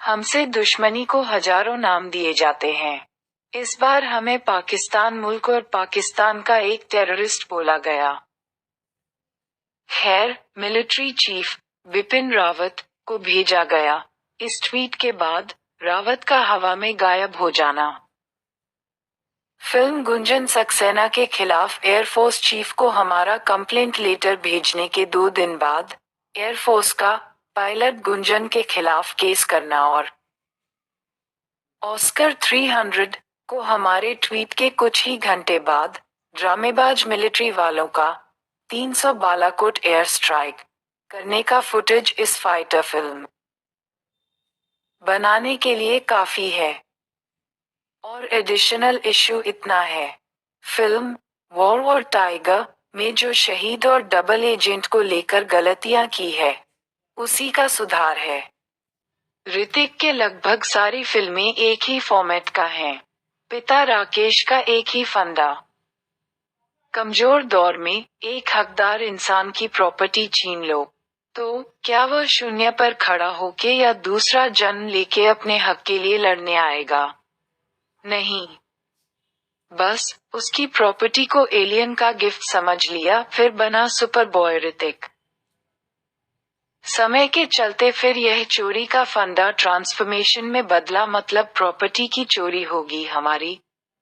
हमसे दुश्मनी को हजारों नाम दिए जाते हैं। इस बार हमें पाकिस्तान मुल्क और पाकिस्तान का एक टेररिस्ट बोला गया। खैर, मिलिट्री चीफ बिपिन रावत को भेजा गया। इस ट्वीट के बाद रावत का हवा में गायब हो जाना। फिल्म गुंजन सक्सेना के खिलाफ एयरफोर्स चीफ को हमारा कंप्लेंट लेटर भेजने के 2 दिन बाद एयरफोर्स का पायलट गुंजन के खिलाफ केस करना और ऑस्कर 300 को हमारे ट्वीट के कुछ ही घंटे बाद ड्रामेबाज मिलिट्री वालों का 300 बालाकोट एयर स्ट्राइक करने का फुटेज इस फाइटर फिल्म बनाने के लिए काफी है। और एडिशनल इश्यू इतना है, फिल्म वॉर और टाइगर में जो शहीद और डबल एजेंट को लेकर गलतियां की है उसी का सुधार है। ऋतिक के लगभग सारी फिल्में एक ही फॉर्मेट का हैं। पिता राकेश का एक ही फंडा। कमजोर दौर में एक हकदार इंसान की प्रॉपर्टी छीन लो तो क्या वह शून्य पर खड़ा होके या दूसरा जन्म लेके अपने हक के लिए लड़ने आएगा? नहीं, बस उसकी प्रॉपर्टी को एलियन का गिफ्ट समझ लिया, फिर बना सुपर बॉय ऋतिक। समय के चलते फिर यह चोरी का फंडा ट्रांसफॉर्मेशन में बदला, मतलब प्रॉपर्टी की चोरी होगी हमारी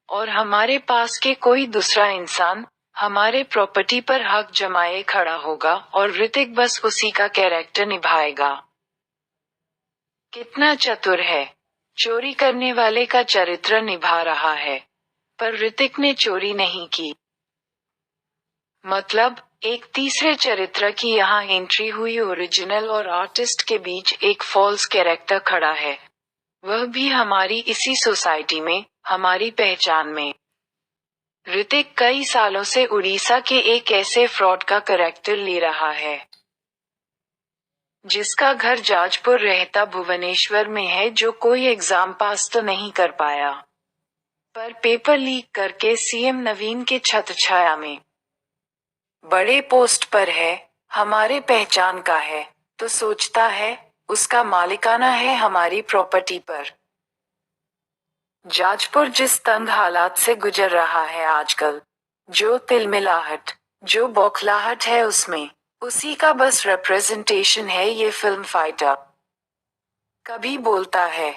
और हमारे पास के कोई दूसरा इंसान हमारे प्रॉपर्टी पर हक जमाए खड़ा होगा और ऋतिक बस उसी का कैरेक्टर निभाएगा। कितना चतुर है, चोरी करने वाले का चरित्र निभा रहा है, पर ऋतिक ने चोरी नहीं की। मतलब एक तीसरे चरित्र की यहाँ एंट्री हुई। ओरिजिनल और आर्टिस्ट के बीच एक फॉल्स कैरेक्टर खड़ा है, वह भी हमारी इसी सोसाइटी में, हमारी पहचान में। ऋतिक कई सालों से उड़ीसा के एक ऐसे फ्रॉड का कैरेक्टर ले रहा है जिसका घर जाजपुर रहता भुवनेश्वर में है, जो कोई एग्जाम पास तो नहीं कर पाया, पर पेपर लीक करके सीएम नवीन के छत्रछाया में बड़े पोस्ट पर है, हमारे पहचान का है, तो सोचता है उसका मालिकाना है हमारी प्रॉपर्टी पर। जाजपुर जिस तंग हालात से गुजर रहा है आजकल, जो तिलमिलाहट, जो बौखलाहट है उसमें, उसी का बस रिप्रेजेंटेशन है ये फिल्म फाइटर। कभी बोलता है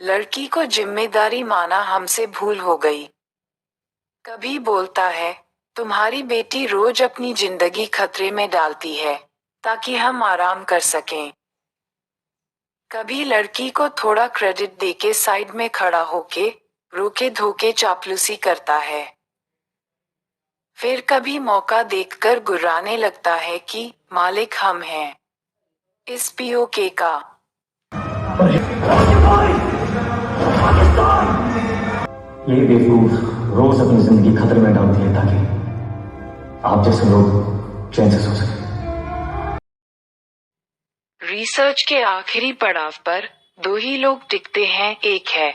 लड़की को जिम्मेदारी माना हमसे भूल हो गई, कभी बोलता है तुम्हारी बेटी रोज अपनी जिंदगी खतरे में डालती है ताकि हम आराम कर सकें। कभी लड़की को थोड़ा क्रेडिट देके साइड में खड़ा होके रोके धोके चापलूसी करता है, फिर कभी मौका देखकर गुर्राने लगता है कि मालिक हम हैं इस पीओके का। ये बेवकूफ रोज अपनी जिंदगी खतरे में डालती है ताकि आप जैसे लोग चैन से सो सकें। रिसर्च के आखिरी पड़ाव पर 2 ही लोग टिकते हैं, एक है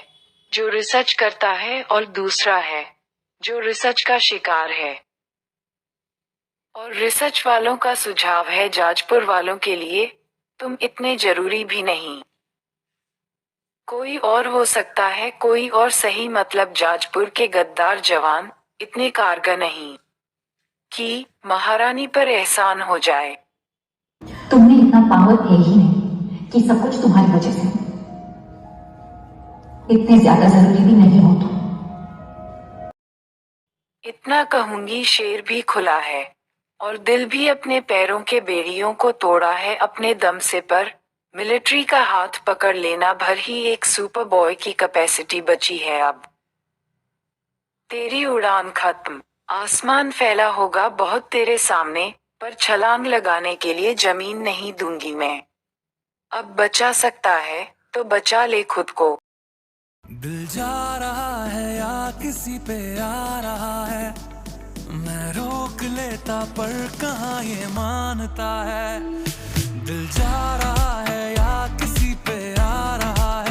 जो रिसर्च करता है और दूसरा है जो रिसर्च का शिकार है। और रिसर्च वालों का सुझाव है जाजपुर वालों के लिए, तुम इतने जरूरी भी नहीं। कोई और हो सकता है, कोई और सही, मतलब जाजपुर के गद्दार जवान इतने कारगर नहीं कि महारानी पर एहसान हो जाए। तुमने इतना पावर है ही नहीं कि सब कुछ तुम्हारी वजह से, इतने ज्यादा जरूरी भी नहीं हो तुम। इतना कहूंगी, शेर भी खुला है और दिल भी अपने पैरों के बेड़ियों को तोड़ा है अपने दम से, पर मिलिट्री का हाथ पकड़ लेना भर ही एक सुपर बॉय की कैपेसिटी बची है। अब तेरी उड़ान खत्म, आसमान फैला होगा बहुत तेरे सामने, पर छलांग लगाने के लिए जमीन नहीं दूंगी मैं। अब बचा सकता है तो बचा ले खुद को। दिल जा रहा है या किसी पे आ रहा है, मैं रोक लेता पर कहाँ ये मानता है। दिल जा रहा है या किसी पे आ रहा